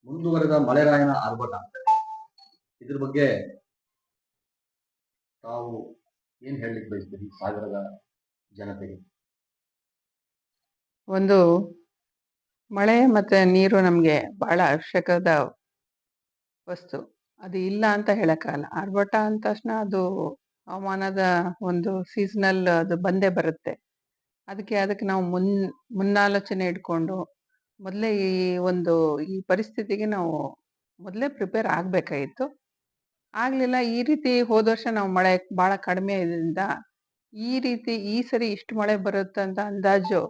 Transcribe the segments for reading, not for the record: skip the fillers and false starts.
ಮುಂದುವರೆದ ಮಳೆರಾಯನ ಆರ್ಭಟ ಇದ್ರ ಬಗ್ಗೆ ತಾವು ಏನ್ ಹೇಳಲಿಕ್ಕೆ ಬಯಸ್ತೀರಿ ಸಾಗರದ ಜನತೆಗೆ? ಒಂದು ಮಳೆ ಮತ್ತೆ ನೀರು ನಮ್ಗೆ ಬಹಳ ಅವಶ್ಯಕದ ವಸ್ತು. ಅದು ಇಲ್ಲ ಅಂತ ಹೇಳಕ್ಕಾಗಲ್ಲ. ಆರ್ಭಟ ಅಂದ ತಕ್ಷಣ ಅದು ಹವಾಮಾನದ ಒಂದು ಸೀಸನಲ್ ಅದು ಬಂದೇ ಬರುತ್ತೆ. ಅದಕ್ಕೆ ನಾವು ಮುನ್ನಾಲೋಚನೆ ಇಟ್ಕೊಂಡು ಮೊದಲೇ ಈ ಪರಿಸ್ಥಿತಿಗೆ ನಾವು ಮೊದಲೇ ಪ್ರಿಪೇರ್ ಆಗ್ಬೇಕಾಗಿತ್ತು. ಆಗ್ಲಿಲ್ಲ. ಈ ರೀತಿ ಹೋದ ವರ್ಷ ನಾವು ಮಳೆ ಬಹಳ ಕಡಿಮೆ ಇದ್ರಿಂದ ಈ ಸರಿ ಇಷ್ಟು ಮಳೆ ಬರುತ್ತೆ ಅಂತ ಅಂದಾಜು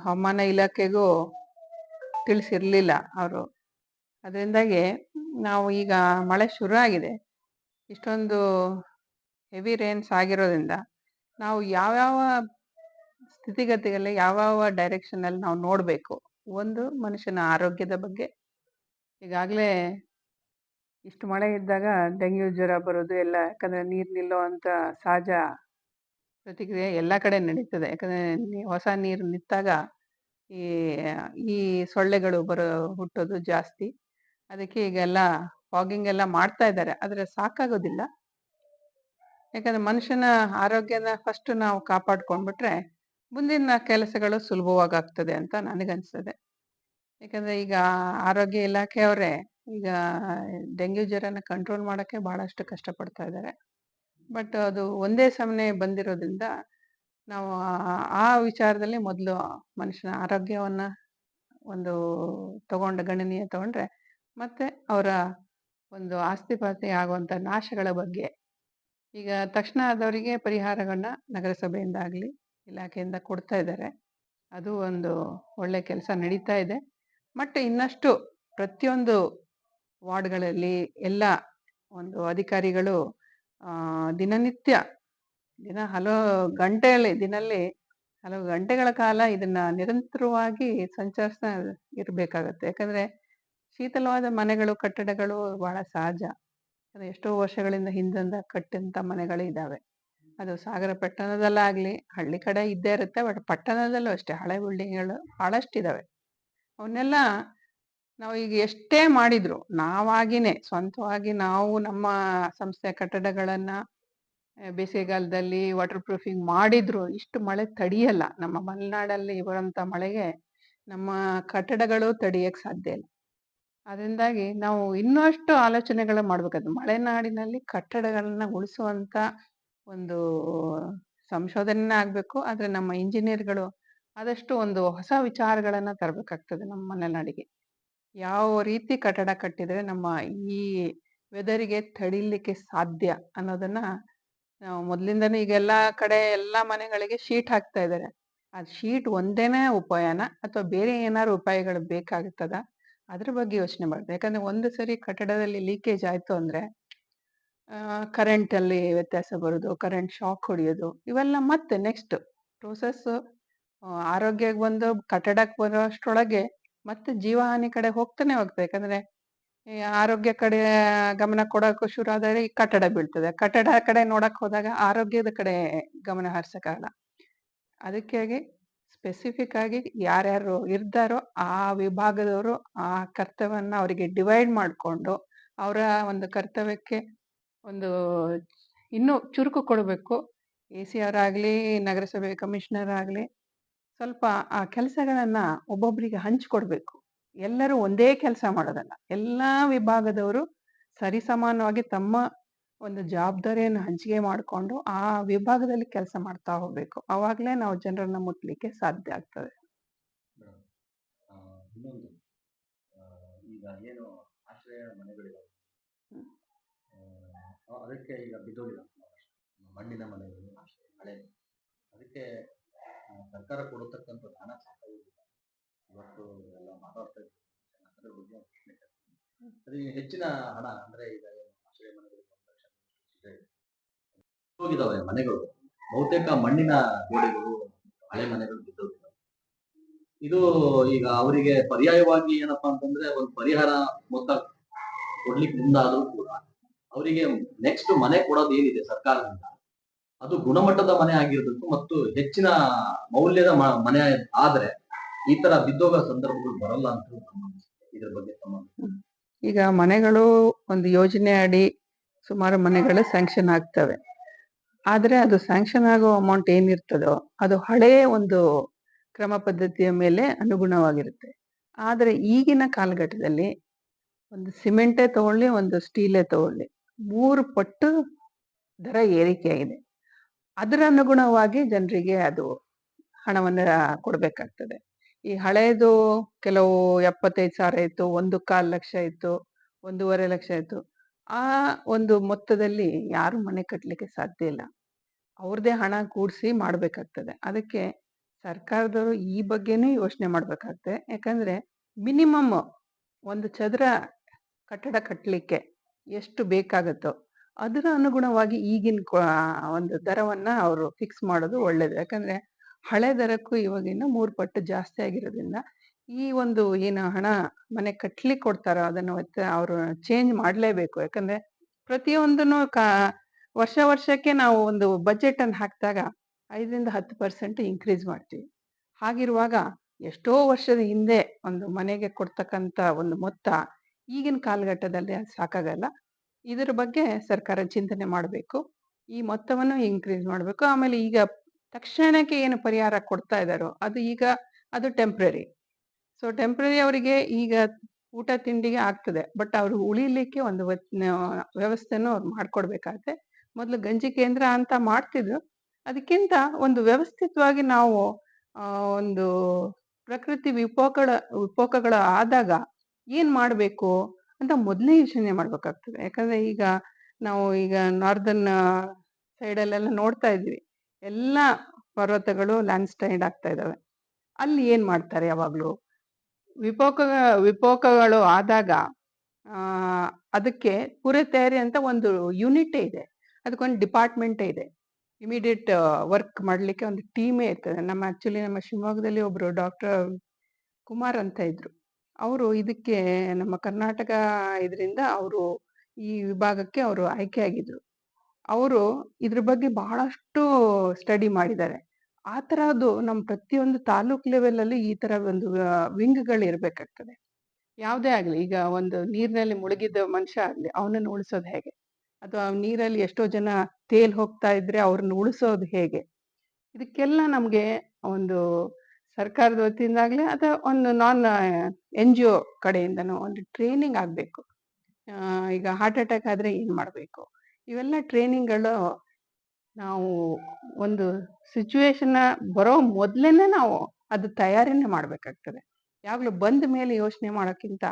ಹವಾಮಾನ ಇಲಾಖೆಗೂ ತಿಳಿಸಿರ್ಲಿಲ್ಲ ಅವರು. ಅದರಿಂದಾಗಿ ನಾವು ಈಗ ಮಳೆ ಶುರು ಆಗಿದೆ. ಇಷ್ಟೊಂದು ಹೆವಿ ರೇನ್ಸ್ ಆಗಿರೋದ್ರಿಂದ ನಾವು ಯಾವ್ಯಾವ ಸ್ಥಿತಿಗತಿಗಳಲ್ಲಿ ಯಾವ್ಯಾವ ಡೈರೆಕ್ಷನ್ ಅಲ್ಲಿ ನಾವು ನೋಡ್ಬೇಕು. ಒಂದು ಮನುಷ್ಯನ ಆರೋಗ್ಯದ ಬಗ್ಗೆ. ಈಗಾಗಲೇ ಇಷ್ಟು ಮಳೆ ಇದ್ದಾಗ ಡೆಂಗ್ಯೂ ಜ್ವರ ಬರೋದು ಎಲ್ಲ, ಯಾಕಂದ್ರೆ ನೀರ್ ನಿಲ್ಲೋ ಅಂತ ಸಹಜ ಪ್ರತಿಕ್ರಿಯೆ ಎಲ್ಲ ಕಡೆ ನಡೀತದೆ. ಯಾಕಂದ್ರೆ ಹೊಸ ನೀರು ನಿಂತಾಗ ಈ ಈ ಸೊಳ್ಳೆಗಳು ಹುಟ್ಟೋದು ಜಾಸ್ತಿ. ಅದಕ್ಕೆ ಈಗೆಲ್ಲ ಫಾಗಿಂಗ್ ಎಲ್ಲ ಮಾಡ್ತಾ ಇದ್ದಾರೆ, ಆದ್ರೆ ಸಾಕಾಗೋದಿಲ್ಲ. ಯಾಕಂದ್ರೆ ಮನುಷ್ಯನ ಆರೋಗ್ಯನ ಫಸ್ಟ್ ನಾವು ಕಾಪಾಡ್ಕೊಂಡ್ಬಿಟ್ರೆ ಮುಂದಿನ ಕೆಲಸಗಳು ಸುಲಭವಾಗಿ ಆಗ್ತದೆ ಅಂತ ನನಗನ್ಸ್ತದೆ. ಯಾಕಂದ್ರೆ ಈಗ ಆರೋಗ್ಯ ಇಲಾಖೆಯವರೇ ಈಗ ಡೆಂಗ್ಯೂ ಜ್ವರನ ಕಂಟ್ರೋಲ್ ಮಾಡಕ್ಕೆ ಬಹಳಷ್ಟು ಕಷ್ಟಪಡ್ತಾ ಇದ್ದಾರೆ. ಬಟ್ ಅದು ಒಂದೇ ಸಮನೆ ಬಂದಿರೋದ್ರಿಂದ ನಾವು ಆ ವಿಚಾರದಲ್ಲಿ ಮೊದಲು ಮನುಷ್ಯನ ಆರೋಗ್ಯವನ್ನ ಒಂದು ಗಣನೀಯ ತಗೊಂಡ್ರೆ ಮತ್ತೆ ಅವರ ಒಂದು ಆಸ್ತಿಪಾಸ್ತಿ ಆಗುವಂತ ನಾಶಗಳ ಬಗ್ಗೆ ಈಗ ತಕ್ಷಣ ಆದವರಿಗೆ ಪರಿಹಾರಗಳನ್ನ ನಗರಸಭೆಯಿಂದ ಆಗ್ಲಿ ಇಲಾಖೆಯಿಂದ ಕೊಡ್ತಾ ಇದ್ದಾರೆ. ಅದು ಒಂದು ಒಳ್ಳೆ ಕೆಲಸ ನಡೀತಾ ಇದೆ. ಮತ್ತೆ ಇನ್ನಷ್ಟು ಪ್ರತಿಯೊಂದು ವಾರ್ಡ್ಗಳಲ್ಲಿ ಎಲ್ಲ ಒಂದು ಅಧಿಕಾರಿಗಳು ದಿನನಿತ್ಯ ದಿನಲ್ಲಿ ಹಲವು ಗಂಟೆಗಳ ಕಾಲ ಇದನ್ನ ನಿರಂತರವಾಗಿ ಸಂಚರಿಸ್ತಾ ಇರ್ಬೇಕಾಗತ್ತೆ. ಯಾಕಂದ್ರೆ ಶೀತಲವಾದ ಮನೆಗಳು ಕಟ್ಟಡಗಳು ಬಹಳ ಸಹಜ. ಎಷ್ಟೋ ವರ್ಷಗಳಿಂದ ಹಿಂದಿಂದ ಕಟ್ಟಂತ ಮನೆಗಳು ಇದಾವೆ. ಅದು ಸಾಗರ ಪಟ್ಟಣದಲ್ಲಾಗ್ಲಿ ಹಳ್ಳಿ ಕಡೆ ಇದ್ದೇ ಇರುತ್ತೆ. ಬಟ್ ಪಟ್ಟಣದಲ್ಲೂ ಅಷ್ಟೇ ಹಳೆ ಬಿಲ್ಡಿಂಗ್ಗಳು ಬಹಳಷ್ಟಿದಾವೆ. ಅವನ್ನೆಲ್ಲ ನಾವು ಈಗ ಎಷ್ಟೇ ಮಾಡಿದ್ರು ನಾವಾಗಿನೇ ಸ್ವಂತವಾಗಿ ನಾವು ನಮ್ಮ ಸಂಸ್ಥೆಯ ಕಟ್ಟಡಗಳನ್ನ ಬೇಸಿಗೆಗಾಲದಲ್ಲಿ ವಾಟರ್ ಪ್ರೂಫಿಂಗ್ ಮಾಡಿದ್ರು ಇಷ್ಟು ಮಳೆ ತಡಿಯಲ್ಲ. ನಮ್ಮ ಮಲೆನಾಡಲ್ಲಿ ಬರುವಂತ ಮಳೆಗೆ ನಮ್ಮ ಕಟ್ಟಡಗಳು ತಡಿಯಕ್ ಸಾಧ್ಯ ಇಲ್ಲ. ಅದರಿಂದಾಗಿ ನಾವು ಇನ್ನಷ್ಟು ಆಲೋಚನೆಗಳು ಮಾಡ್ಬೇಕಾದ್ರೆ ಮಲೆನಾಡಿನಲ್ಲಿ ಕಟ್ಟಡಗಳನ್ನ ಉಳಿಸುವಂತ ಒಂದು ಸಂಶೋಧನೆ ಆಗ್ಬೇಕು. ಆದ್ರೆ ನಮ್ಮ ಇಂಜಿನಿಯರ್ಗಳು ಆದಷ್ಟು ಒಂದು ಹೊಸ ವಿಚಾರಗಳನ್ನ ತರಬೇಕಾಗ್ತದೆ ನಮ್ಮ ಮಲೆನಾಡಿಗೆ. ಯಾವ ರೀತಿ ಕಟ್ಟಡ ಕಟ್ಟಿದ್ರೆ ನಮ್ಮ ಈ ವೆದರಿಗೆ ತಡಿಲಿಕ್ಕೆ ಸಾಧ್ಯ ಅನ್ನೋದನ್ನ ನಾವು ಮೊದ್ಲಿಂದನೂ ಈಗ ಎಲ್ಲಾ ಕಡೆ ಎಲ್ಲಾ ಮನೆಗಳಿಗೆ ಶೀಟ್ ಹಾಕ್ತಾ ಇದ್ದಾರೆ. ಆ ಶೀಟ್ ಒಂದೇನೇ ಉಪಾಯನ ಅಥವಾ ಬೇರೆ ಏನಾದ್ರು ಉಪಾಯಗಳು ಬೇಕಾಗುತ್ತದ? ಅದ್ರ ಬಗ್ಗೆ ಯೋಚನೆ ಮಾಡ್ಬೇಕು. ಯಾಕಂದ್ರೆ ಒಂದು ಸರಿ ಕಟ್ಟಡದಲ್ಲಿ ಲೀಕೇಜ್ ಆಯ್ತು ಅಂದ್ರೆ ಕರೆಂಟ್ ಅಲ್ಲಿ ವ್ಯತ್ಯಾಸ ಬರೋದು, ಕರೆಂಟ್ ಶಾಕ್ ಹೊಡಿಯೋದು, ಇವೆಲ್ಲ ಮತ್ತೆ ನೆಕ್ಸ್ಟ್ ಪ್ರೋಸೆಸ್ ಆರೋಗ್ಯಕ್ಕೆ ಬಂದು ಕಟ್ಟಡಕ್ಕೆ ಬರೋಷ್ಟ್ರೊಳಗೆ ಮತ್ತೆ ಜೀವಹಾನಿ ಕಡೆ ಹೋಗ್ತಾನೆ ಹೋಗ್ತದೆ. ಯಾಕಂದ್ರೆ ಆರೋಗ್ಯ ಕಡೆ ಗಮನ ಕೊಡೋಕೆ ಶುರು ಆದ್ರೆ ಈ ಕಟ್ಟಡ ಬೀಳ್ತದೆ. ಕಟ್ಟಡ ಕಡೆ ನೋಡಕ್ ಹೋದಾಗ ಆರೋಗ್ಯದ ಕಡೆ ಗಮನ ಹರಿಸಕ್ಕಾಗಲ್ಲ. ಅದಕ್ಕಾಗಿ ಸ್ಪೆಸಿಫಿಕ್ ಆಗಿ ಯಾರ್ಯಾರು ಇರ್ತಾರೋ ಆ ವಿಭಾಗದವರು ಆ ಕರ್ತವ್ಯವನ್ನ ಅವರಿಗೆ ಡಿವೈಡ್ ಮಾಡಿಕೊಂಡು ಅವರ ಒಂದು ಕರ್ತವ್ಯಕ್ಕೆ ಒಂದು ಇನ್ನೂ ಚುರುಕು ಕೊಡಬೇಕು. AC ಅವರಾಗ್ಲಿ ನಗರಸಭೆ ಕಮಿಷನರ್ ಆಗ್ಲಿ ಸ್ವಲ್ಪ ಆ ಕೆಲಸಗಳನ್ನ ಒಬ್ಬೊಬ್ಬರಿಗೆ ಹಂಚ್ಕೊಡ್ಬೇಕು. ಎಲ್ಲರೂ ಒಂದೇ ಕೆಲಸ ಮಾಡೋದಲ್ಲ. ಎಲ್ಲಾ ವಿಭಾಗದವರು ಸರಿಸಮಾನವಾಗಿ ತಮ್ಮ ಒಂದು ಜವಾಬ್ದಾರಿಯನ್ನು ಹಂಚಿಕೆ ಮಾಡಿಕೊಂಡು ಆ ವಿಭಾಗದಲ್ಲಿ ಕೆಲಸ ಮಾಡ್ತಾ ಹೋಗ್ಬೇಕು. ಅವಾಗ್ಲೇ ನಾವು ಜನರನ್ನ ಮುಟ್ಲಿಕ್ಕೆ ಸಾಧ್ಯ ಆಗ್ತದೆ. ಇನ್ನೊಂದು ಈಗ ಏನು ಆಶ್ರಯ ಮನೆಗಳಿವೆ ಅದಕ್ಕೆ ಈಗ ಬಿದ್ದೋಗಿಲ್ಲ ಮಣ್ಣಿನ ಮನೆಗಳು ಹಳೆ ಅದಕ್ಕೆ ಸರ್ಕಾರ ಕೊಡತಕ್ಕಂಥ ಹಣ ಸಾಕಾಗುವುದಿಲ್ಲ. ಇವತ್ತು ಎಲ್ಲ ಮಾತಾಡ್ತಾ ಇದ್ದೀವಿ ಅದರ ಬಗ್ಗೆ ಅದಕ್ಕೆ ಹೆಚ್ಚಿನ ಹಣ ಅಂದ್ರೆ ಈಗ ಆಶ್ರಯ ಮನೆಗಳು ಹೋಗಿದಾವೆ. ಮನೆಗಳು ಬಹುತೇಕ ಮಣ್ಣಿನ ಗೋಡೆಗಳು ಹಳೆ ಮನೆಗಳು ಬಿದ್ದೋಗಿದ್ದಾವೆ. ಇದು ಈಗ ಅವರಿಗೆ ಪರ್ಯಾಯವಾಗಿ ಏನಪ್ಪಾ ಅಂತಂದ್ರೆ ಒಂದು ಪರಿಹಾರ ಮೊತ್ತ ಕೊಡ್ಲಿಕ್ಕೆ ಮುಂದಾದ್ರೂ ಕೂಡ ಅವರಿಗೆ ನೆಕ್ಸ್ಟ್ ಮನೆ ಕೊಡೋದು ಏನಿದೆ ಸರ್ಕಾರದಿಂದ ಅದು ಗುಣಮಟ್ಟದ ಮನೆ ಆಗಿರ್ಬೇಕು ಮತ್ತು ಹೆಚ್ಚಿನ ಮೌಲ್ಯದ ಮನೆ ಆದ್ರೆ ಈ ತರ ಬಿದ್ದೋಗೋ ಸಂದರ್ಭಗಳು ಬರಲ್ಲ ಅಂತ ಇದ್ರ ಬಗ್ಗೆ ತಮ್ಮ ಹ್ಮ್. ಈಗ ಮನೆಗಳು ಒಂದು ಯೋಜನೆ ಅಡಿ ಸುಮಾರು ಮನೆಗಳು ಸ್ಯಾಂಕ್ಷನ್ ಆಗ್ತವೆ. ಆದ್ರೆ ಅದು ಸ್ಯಾಂಕ್ಷನ್ ಆಗೋ ಅಮೌಂಟ್ ಏನಿರ್ತದೋ ಅದು ಹಳೆಯ ಒಂದು ಕ್ರಮ ಪದ್ಧತಿಯ ಮೇಲೆ ಅನುಗುಣವಾಗಿರುತ್ತೆ. ಆದ್ರೆ ಈಗಿನ ಕಾಲಘಟ್ಟದಲ್ಲಿ ಒಂದು ಸಿಮೆಂಟೇ ತಗೊಳ್ಳಿ, ಒಂದು ಸ್ಟೀಲೇ ತಗೊಳ್ಳಿ, 3 ಪಟ್ಟು ದರ ಏರಿಕೆಯಾಗಿದೆ. ಅದರ ಅನುಗುಣವಾಗಿ ಜನರಿಗೆ ಅದು ಹಣವನ್ನ ಕೊಡ್ಬೇಕಾಗ್ತದೆ. ಈ ಹಳೇದು ಕೆಲವು 75,000 ಇತ್ತು, 1.25 ಲಕ್ಷ ಇತ್ತು, 1.5 ಲಕ್ಷ ಇತ್ತು. ಆ ಒಂದು ಮೊತ್ತದಲ್ಲಿ ಯಾರು ಮನೆ ಕಟ್ಟಲಿಕ್ಕೆ ಸಾಧ್ಯ ಇಲ್ಲ. ಅವ್ರದ್ದೇ ಹಣ ಕೂಡಿಸಿ ಮಾಡ್ಬೇಕಾಗ್ತದೆ. ಅದಕ್ಕೆ ಸರ್ಕಾರದವರು ಈ ಬಗ್ಗೆನೂ ಯೋಚನೆ ಮಾಡ್ಬೇಕಾಗ್ತದೆ. ಯಾಕಂದ್ರೆ ಮಿನಿಮಮ್ ಒಂದು ಚದರ ಕಟ್ಟಡ ಕಟ್ಟಲಿಕ್ಕೆ ಎಷ್ಟು ಬೇಕಾಗುತ್ತೋ ಅದರ ಅನುಗುಣವಾಗಿ ಈಗಿನ ಒಂದು ದರವನ್ನ ಅವರು ಫಿಕ್ಸ್ ಮಾಡೋದು ಒಳ್ಳೇದು. ಯಾಕಂದ್ರೆ ಹಳೆ ದರಕ್ಕೂ ಇವಾಗಿನ 3 ಪಟ್ಟು ಜಾಸ್ತಿ ಆಗಿರೋದ್ರಿಂದ ಈ ಒಂದು ಏನು ಹಣ ಮನೆ ಕಟ್ಲಿಕ್ಕೆ ಕೊಡ್ತಾರೋ ಅದನ್ನು ಅವರು ಚೇಂಜ್ ಮಾಡಲೇಬೇಕು. ಯಾಕಂದ್ರೆ ಪ್ರತಿಯೊಂದನ್ನು ವರ್ಷ ವರ್ಷಕ್ಕೆ ನಾವು ಒಂದು ಬಜೆಟ್ ಅನ್ನು ಹಾಕಿದಾಗ 5-10% ಇನ್ಕ್ರೀಸ್ ಮಾಡ್ತೀವಿ. ಹಾಗಿರುವಾಗ ಎಷ್ಟೋ ವರ್ಷದ ಹಿಂದೆ ಒಂದು ಮನೆಗೆ ಕೊಡ್ತಕ್ಕಂಥ ಒಂದು ಮೊತ್ತ ಈಗಿನ ಕಾಲಘಟ್ಟದಲ್ಲಿ ಅದು ಸಾಕಾಗಲ್ಲ. ಇದರ ಬಗ್ಗೆ ಸರ್ಕಾರ ಚಿಂತನೆ ಮಾಡಬೇಕು. ಈ ಮೊತ್ತವನ್ನು ಇನ್ಕ್ರೀಸ್ ಮಾಡಬೇಕು. ಆಮೇಲೆ ಈಗ ತಕ್ಷಣಕ್ಕೆ ಏನು ಪರಿಹಾರ ಕೊಡ್ತಾ ಇದ್ದಾರೋ ಅದು ಟೆಂಪ್ರರಿ. ಸೊ ಟೆಂಪ್ರರಿ ಅವರಿಗೆ ಈಗ ಊಟ ತಿಂಡಿಗೆ ಆಗ್ತದೆ. ಬಟ್ ಅವರು ಉಳಿಲಿಕ್ಕೆ ಒಂದು ವ್ಯವಸ್ಥೆನೂ ಅವ್ರು ಮಾಡ್ಕೊಡ್ಬೇಕಾಗತ್ತೆ. ಮೊದಲು ಗಂಜಿ ಕೇಂದ್ರ ಅಂತ ಮಾಡ್ತಿದ್ರು. ಅದಕ್ಕಿಂತ ಒಂದು ವ್ಯವಸ್ಥಿತವಾಗಿ ನಾವು ಒಂದು ಪ್ರಕೃತಿ ವಿಕೋಪಗಳು ಆದಾಗ ಏನ್ ಮಾಡ್ಬೇಕು ಅಂತ ಮೊದಲೇ ಯೋಚನೆ ಮಾಡ್ಬೇಕಾಗ್ತದೆ. ಯಾಕಂದ್ರೆ ನಾವು ಈಗ ನಾರ್ದರ್ನ್ ಸೈಡಲ್ಲೆಲ್ಲ ನೋಡ್ತಾ ಇದ್ವಿ, ಎಲ್ಲ ಪರ್ವತಗಳು ಲ್ಯಾಂಡ್ ಸ್ಲೈಡ್ ಆಗ್ತಾ ಇದಾವೆ. ಅಲ್ಲಿ ಏನ್ ಮಾಡ್ತಾರೆ? ಯಾವಾಗ್ಲೂ ವಿಕೋಪಗಳು ಆದಾಗ ಅದಕ್ಕೆ ಪೂರ್ವ ತಯಾರಿ ಅಂತ ಒಂದು ಯೂನಿಟೇ ಇದೆ, ಅದಕ್ಕೊಂದು ಡಿಪಾರ್ಟ್ಮೆಂಟೇ ಇದೆ. ಇಮಿಡಿಯೇಟ್ ವರ್ಕ್ ಮಾಡ್ಲಿಕ್ಕೆ ಒಂದು ಟೀಮೇ ಇರ್ತದೆ. ನಮ್ಮ ಶಿವಮೊಗ್ಗದಲ್ಲಿ ಒಬ್ರು ಡಾಕ್ಟರ್ ಕುಮಾರ್ ಅಂತ ಇದ್ರು. ಅವರು ಇದಕ್ಕೆ ನಮ್ಮ ಕರ್ನಾಟಕ ಇದರಿಂದ ಅವರು ಈ ವಿಭಾಗಕ್ಕೆ ಅವರು ಆಯ್ಕೆ ಆಗಿದ್ರು. ಅವರು ಇದ್ರ ಬಗ್ಗೆ ಬಹಳಷ್ಟು ಸ್ಟಡಿ ಮಾಡಿದ್ದಾರೆ. ಆ ತರದ್ದು ನಮ್ಮ ಪ್ರತಿಯೊಂದು ತಾಲೂಕ್ ಲೆವೆಲ್ ಅಲ್ಲಿ ಈ ತರ ಒಂದು ವಿಂಗ್ಗಳು ಇರ್ಬೇಕಾಗ್ತದೆ. ಯಾವುದೇ ಆಗ್ಲಿ, ಈಗ ಒಂದು ನೀರಿನಲ್ಲಿ ಮುಳುಗಿದ ಮನುಷ್ಯ ಆಗ್ಲಿ, ಅವನನ್ನು ಉಳಿಸೋದು ಹೇಗೆ? ಅಥವಾ ನೀರಲ್ಲಿ ಎಷ್ಟೋ ಜನ ತೇಲ್ ಹೋಗ್ತಾ ಇದ್ರೆ ಅವ್ರನ್ನ ಉಳಿಸೋದು ಹೇಗೆ? ಇದಕ್ಕೆಲ್ಲ ನಮ್ಗೆ ಒಂದು ಸರ್ಕಾರದ ವತಿಯಿಂದಾಗ್ಲಿ ಅಥವಾ ಒಂದು NGO ಕಡೆಯಿಂದನೂ ಒಂದು ಟ್ರೈನಿಂಗ್ ಆಗ್ಬೇಕು. ಈಗ ಹಾರ್ಟ್ ಅಟ್ಯಾಕ್ ಆದ್ರೆ ಏನ್ ಮಾಡ್ಬೇಕು? ಇವೆಲ್ಲ ಟ್ರೈನಿಂಗ್ಗಳು ನಾವು ಒಂದು ಸಿಚುವೇಶನ್ ಬರೋ ಮೊದ್ಲೇನೆ ನಾವು ಅದು ತಯಾರಿನೇ ಮಾಡ್ಬೇಕಾಗ್ತದೆ. ಯಾವಾಗ್ಲೂ ಬಂದ ಮೇಲೆ ಯೋಚನೆ ಮಾಡೋಕ್ಕಿಂತ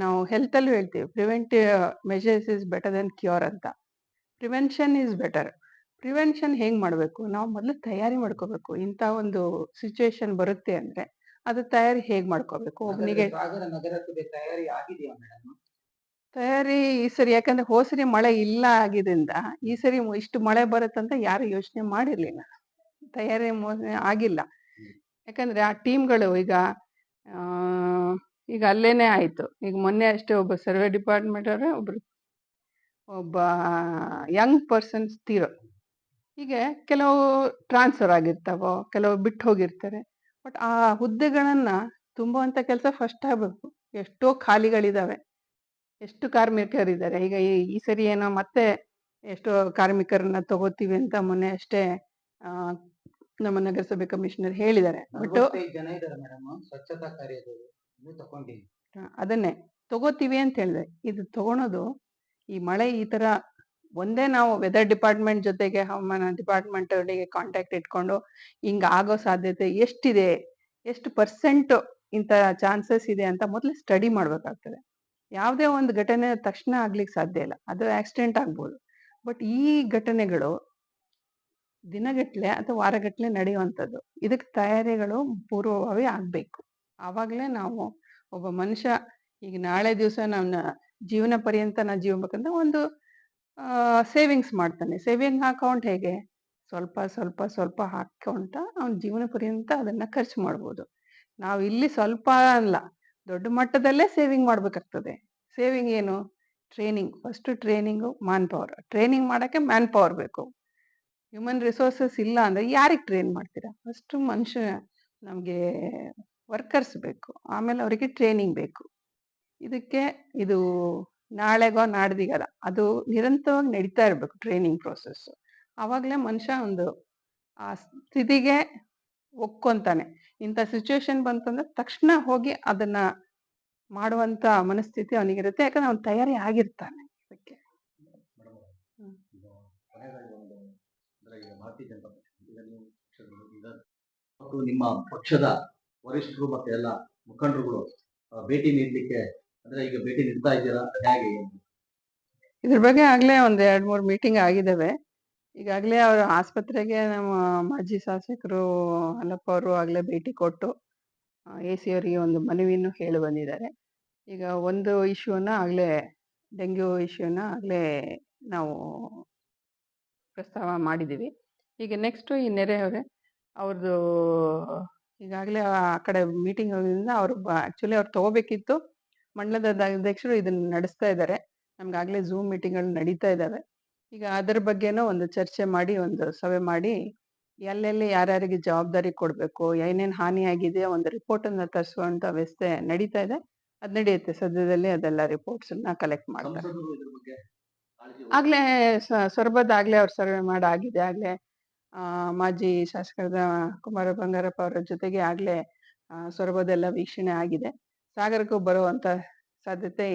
ನಾವು ಹೆಲ್ತ್ ಅಲ್ಲೂ ಹೇಳ್ತೀವಿ, preventive measures is better than cure ಅಂತ. Prevention is better. ಪ್ರಿವೆನ್ಷನ್ ಹೆಂಗ್ ಮಾಡ್ಬೇಕು? ನಾವು ಮೊದಲು ತಯಾರಿ ಮಾಡ್ಕೋಬೇಕು. ಇಂಥ ಒಂದು ಸಿಚುವೇಶನ್ ಬರುತ್ತೆ ಅಂದ್ರೆ ಅದು ತಯಾರಿ ಹೇಗ್ ಮಾಡ್ಕೋಬೇಕು? ಒಬ್ಬನಿಗೆ ತಯಾರಿ ಆಗಿದೆಯಾ ಮೇಡಮ್? ತಯಾರಿ ಈ ಸರಿ, ಯಾಕಂದ್ರೆ ಹೋದ್ಸರಿ ಮಳೆ ಇಲ್ಲ ಆಗಿದ್ರಿಂದ ಈ ಸರಿ ಇಷ್ಟು ಮಳೆ ಬರುತ್ತಂತ ಯಾರು ಯೋಚನೆ ಮಾಡಿರ್ಲಿಲ್ಲ. ತಯಾರಿ ಆಗಿಲ್ಲ. ಯಾಕಂದ್ರೆ ಆ ಟೀಮ್ಗಳು ಈಗ ಅಲ್ಲೇನೆ ಆಯ್ತು. ಈಗ ಮೊನ್ನೆ ಅಷ್ಟೇ ಒಬ್ಬ ಸರ್ವೆ ಡಿಪಾರ್ಟ್ಮೆಂಟ್ ಅವರೇ ಒಬ್ಬ ಯಂಗ್ ಪರ್ಸನ್ಸ್ ತೀರೋ. ಹೀಗೆ ಕೆಲವು ಟ್ರಾನ್ಸ್ಫರ್ ಆಗಿರ್ತಾವೋ, ಕೆಲವು ಬಿಟ್ಟು ಹೋಗಿರ್ತಾರೆ. ಬಟ್ ಆ ಹುದ್ದೆಗಳನ್ನ ತುಂಬುವಂತ ಕೆಲಸ ಫಸ್ಟ್ ಆಗ್ಬೇಕು. ಎಷ್ಟೋ ಖಾಲಿಗಳಿದಾವೆ, ಎಷ್ಟು ಕಾರ್ಮಿಕರಿದ್ದಾರೆ. ಈಗ ಈ ಸರಿ ಏನೋ ಮತ್ತೆ ಎಷ್ಟೋ ಕಾರ್ಮಿಕರನ್ನ ತಗೋತೀವಿ ಅಂತ ಮೊನ್ನೆ ಅಷ್ಟೇ ನಮ್ಮ ನಗರಸಭೆ ಕಮಿಷನರ್ ಹೇಳಿದ್ದಾರೆ. ಬಟ್ 45 ಜನ ಇದ್ದಾರೆ ಮೇಡಮ್ ಸ್ವಚ್ಛತಾ ಕಾರ್ಯದವರು. ತಗೊಂಡಿನಿ, ಅದನ್ನೇ ತಗೋತೀವಿ ಅಂತ ಹೇಳಿದೆ. ಇದು ತಗೊಳೋದು ಈ ಮಳೆ ಈ ತರ ಒಂದೇ ನಾವು ವೆದರ್ ಡಿಪಾರ್ಟ್ಮೆಂಟ್ ಜೊತೆಗೆ ಹವಾಮಾನ ಡಿಪಾರ್ಟ್ಮೆಂಟ್ ಅವರಿಗೆ ಕಾಂಟ್ಯಾಕ್ಟ್ ಇಟ್ಕೊಂಡು ಹಿಂಗ ಆಗೋ ಸಾಧ್ಯತೆ ಎಷ್ಟಿದೆ, ಎಷ್ಟು ಪರ್ಸೆಂಟ್ ಇಂಥ ಚಾನ್ಸಸ್ ಇದೆ ಅಂತ ಮೊದಲು ಸ್ಟಡಿ ಮಾಡ್ಬೇಕಾಗ್ತದೆ. ಯಾವುದೇ ಒಂದು ಘಟನೆ ತಕ್ಷಣ ಆಗ್ಲಿಕ್ಕೆ ಸಾಧ್ಯ ಇಲ್ಲ, ಅದು ಆಕ್ಸಿಡೆಂಟ್ ಆಗ್ಬೋದು. ಬಟ್ ಈ ಘಟನೆಗಳು ದಿನಗಟ್ಲೆ ಅಥವಾ ವಾರಗಟ್ಲೆ ನಡೆಯುವಂಥದ್ದು. ಇದಕ್ಕೆ ತಯಾರಿಗಳು ಪೂರ್ವಭಾವಿ ಆಗ್ಬೇಕು. ಆವಾಗಲೇ ನಾವು ಒಬ್ಬ ಮನುಷ್ಯ ಈಗ ನಾಳೆ ದಿವಸ ನನ್ನ ಜೀವನ ಪರ್ಯಂತ ನಾ ಜೀವಬೇಕಂದ್ರೆ ಒಂದು ಸೇವಿಂಗ್ಸ್ ಮಾಡ್ತಾನೆ. ಸೇವಿಂಗ್ ಅಕೌಂಟ್ ಹೇಗೆ? ಸ್ವಲ್ಪ ಸ್ವಲ್ಪ ಸ್ವಲ್ಪ ಹಾಕೊಂತ ಅವ್ನ ಜೀವನ ಪರ್ಯಂತ ಅದನ್ನ ಖರ್ಚು ಮಾಡ್ಬೋದು. ನಾವು ಇಲ್ಲಿ ಸ್ವಲ್ಪ ಅಲ್ಲ, ದೊಡ್ಡ ಮಟ್ಟದಲ್ಲೇ ಸೇವಿಂಗ್ ಮಾಡ್ಬೇಕಾಗ್ತದೆ. ಸೇವಿಂಗ್ ಏನು? Training. First training, man power. Training ಮಾಡಕ್ಕೆ ಮ್ಯಾನ್ ಪವರ್ ಬೇಕು. ಹ್ಯೂಮನ್ ರಿಸೋರ್ಸಸ್ ಇಲ್ಲ ಅಂದ್ರೆ ಯಾರಿಗೆ ಟ್ರೈನ್ ಮಾಡ್ತೀರಾ? ಫಸ್ಟ್ ನಮಗೆ ವರ್ಕರ್ಸ್ ಬೇಕು, ಆಮೇಲೆ ಅವರಿಗೆ ಟ್ರೈನಿಂಗ್ ಬೇಕು. ಇದಕ್ಕೆ ಇದು ನಾಳೆಗೋ ನಾಡ್ದಿಗಲ್ಲ, ಅದು ನಿರಂತರವಾಗಿ ನಡೀತಾ ಇರಬೇಕು ಟ್ರೈನಿಂಗ್ ಪ್ರೋಸೆಸ್. ಆವಾಗಲೇ ಮನುಷ್ಯ ಒಂದು ಆ ಸ್ಥಿತಿಗೆ ಒಕ್ಕೊಂತಾನೆ. ಇಂಥ ಸಿಚುವೇಶನ್ ಬಂತಂದ್ರೆ ತಕ್ಷಣ ಹೋಗಿ ಅದನ್ನ ಮಾಡುವಂತ ಮನಸ್ಥಿತಿ ಅವನಿಗಿರುತ್ತೆ, ಯಾಕಂದ್ರೆ ಅವ್ನು ತಯಾರಿ ಆಗಿರ್ತಾನೆ ಅದಕ್ಕೆ. ಮೇಡಮ್ ಹ್ಮ್. ಈಗ ಕೊನೆಯದಾಗಿ ಒಂದು ಅಂದ್ರೆ ಈಗ ಭಾರತೀಯ ಜನತಾ ಪಕ್ಷ ಈಗ ನೀವು ಪಕ್ಷದಲ್ಲಿ ಈಗ ಮತ್ತು ನಿಮ್ಮ ಪಕ್ಷದ ವರಿಷ್ಠರು ಮತ್ತೆ ಎಲ್ಲ ಮುಖಂಡರುಗಳು ಭೇಟಿ ನೀಡಲಿಕ್ಕೆ ಅಂದ್ರೆ ಈಗ ಭೇಟಿ ನೀಡ್ತಾ ಇದ್ದೀರಾ ಹೇಗೆ ಏನು? ಇದ್ರ ಬಗ್ಗೆ ಆಗ್ಲೇ ಒಂದ್ 2-3 ಮೀಟಿಂಗ್ ಆಗಿದಾವೆ. ಈಗಾಗಲೇ ಅವ್ರ ಆಸ್ಪತ್ರೆಗೆ ನಮ್ಮ ಮಾಜಿ ಶಾಸಕರು ಅಲ್ಲಪ್ಪ ಅವರು ಆಗ್ಲೇ ಭೇಟಿ ಕೊಟ್ಟು AC ಅವರಿಗೆ ಒಂದು ಮನವಿಯನ್ನು ಹೇಳಿ ಬಂದಿದ್ದಾರೆ. ಈಗ ಒಂದು ಇಶ್ಯೂನ ಆಗ್ಲೇ ಡೆಂಗ್ಯೂ ಇಶ್ಯೂನ ಆಗ್ಲೇ ನಾವು ಪ್ರಸ್ತಾವ ಮಾಡಿದ್ದೀವಿ. ಈಗ ನೆಕ್ಸ್ಟ್ ಈ ನೆರೆಹೊರೆ ಅವ್ರದ್ದು ಈಗಾಗಲೇ ಆ ಕಡೆ ಮೀಟಿಂಗ್ ಹೋಗೋದ್ರಿಂದ ಅವರು ಆಕ್ಚುಲಿ ಅವ್ರು ತಗೋಬೇಕಿತ್ತು. ಮಂಡಲದ ಅಧ್ಯಕ್ಷರು ಇದನ್ನ ನಡೆಸ್ತಾ ಇದ್ದಾರೆ. ನಮ್ಗಾಗ್ಲೇ ಝೂಮ್ ಮೀಟಿಂಗ್ಗಳು ನಡೀತಾ ಇದ್ದಾವೆ. ಈಗ ಅದರ ಬಗ್ಗೆನೂ ಒಂದು ಚರ್ಚೆ ಮಾಡಿ ಒಂದು ಸಭೆ ಮಾಡಿ ಎಲ್ಲೆಲ್ಲಿ ಯಾರ್ಯಾರಿಗೆ ಜವಾಬ್ದಾರಿ ಕೊಡಬೇಕು, ಏನೇನು ಹಾನಿ ಆಗಿದೆ ಒಂದು ರಿಪೋರ್ಟ್ ಅನ್ನ ತರಿಸುವಂತ ವ್ಯವಸ್ಥೆ ನಡೀತಾ ಇದೆ. ಅದ್ ನಡೆಯುತ್ತೆ ಸದ್ಯದಲ್ಲಿ, ಅದೆಲ್ಲ ರಿಪೋರ್ಟ್ಸ್ ಅನ್ನ ಕಲೆಕ್ಟ್ ಮಾಡ್ತಾರೆ. ಸಂಸದರು ಇದ್ರ ಬಗ್ಗೆ ಕಾಳಜಿ ಆಗ್ಲೇ ಸೊರಬದ ಆಗ್ಲೇ ಅವ್ರ ಸರ್ವೆ ಮಾಡಾಗಿದೆ. ಆಗ್ಲೇ ಮಾಜಿ ಶಾಸಕರಾದ ಕುಮಾರ ಬಂಗಾರಪ್ಪ ಅವರ ಜೊತೆಗೆ ಆಗ್ಲೇ ಸೊರಬದೆಲ್ಲ ವೀಕ್ಷಣೆ ಆಗಿದೆ. ಸಾಗರಕ್ಕೂ ಬರುವಂತ ಸಾಧ್ಯತೆ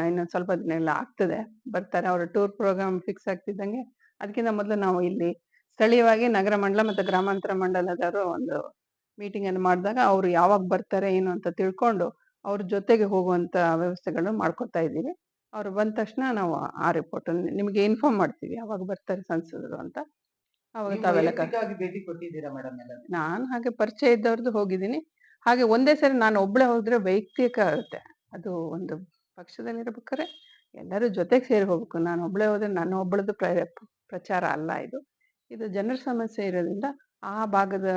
ಇನ್ನೊಂದ್ ಸ್ವಲ್ಪ ದಿನ ಎಲ್ಲ ಆಗ್ತದೆ. ಬರ್ತಾರೆ, ಅವ್ರ ಟೂರ್ ಪ್ರೋಗ್ರಾಮ್ ಫಿಕ್ಸ್ ಆಗ್ತಿದ್ದಂಗೆ ಅದಕ್ಕಿಂತ ಮೊದಲು ನಾವು ಇಲ್ಲಿ ಸ್ಥಳೀಯವಾಗಿ ನಗರ ಮಂಡಲ ಮತ್ತು ಗ್ರಾಮಾಂತರ ಮಂಡಲದವರು ಒಂದು ಮೀಟಿಂಗ್ ಅನ್ನು ಮಾಡಿದಾಗ ಅವ್ರು ಯಾವಾಗ ಬರ್ತಾರೆ ಏನು ಅಂತ ತಿಳ್ಕೊಂಡು ಅವ್ರ ಜೊತೆಗೆ ಹೋಗುವಂತ ವ್ಯವಸ್ಥೆಗಳು ಮಾಡ್ಕೊತಾ ಇದ್ದೀವಿ. ಅವ್ರು ಬಂದ ತಕ್ಷಣ ನಾವು ಆ ರಿಪೋರ್ಟ್ ನಿಮ್ಗೆ ಇನ್ಫಾರ್ಮ್ ಮಾಡ್ತೀವಿ ಯಾವಾಗ ಬರ್ತಾರೆ ಸಂಸದರು ಅಂತ. ಅವಾಗ ನೀವು ತಾವೆಲ್ಲ ವೈಯಕ್ತಿಕವಾಗಿ ಭೇಟಿ ಕೊಟ್ಟಿದ್ದೀರಾ ಮೇಡಮ್ ಎಲ್ಲ? ನಾನು ಹಾಗೆ ಪರಿಚಯ ಇದ್ದವ್ರದ್ದು ಹೋಗಿದ್ದೀನಿ. ಹಾಗೆ ಒಂದೇ ಸರಿ ನಾನು ಒಬ್ಳೆ ಹೋದ್ರೆ ವೈಯಕ್ತಿಕ ಆಗುತ್ತೆ. ಅದು ಒಂದು ಪಕ್ಷದಲ್ಲಿರ್ಬೇಕಾದ್ರೆ ಎಲ್ಲರೂ ಜೊತೆಗೆ ಸೇರಿ ಹೋಗ್ಬೇಕು. ನಾನು ಒಬ್ಳೆ ಹೋದ್ರೆ ನನ್ನ ಒಬ್ಬಳದು ಪ್ರಚಾರ ಅಲ್ಲ ಇದು. ಇದು ಜನರ ಸಮಸ್ಯೆ ಇರೋದ್ರಿಂದ ಆ ಭಾಗದ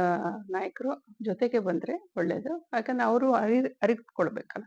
ನಾಯಕರು ಜೊತೆಗೆ ಬಂದ್ರೆ ಒಳ್ಳೇದು. ಯಾಕಂದ್ರೆ ಅವರು ಅರಿತುಕೊಳ್ಬೇಕಲ್ಲ.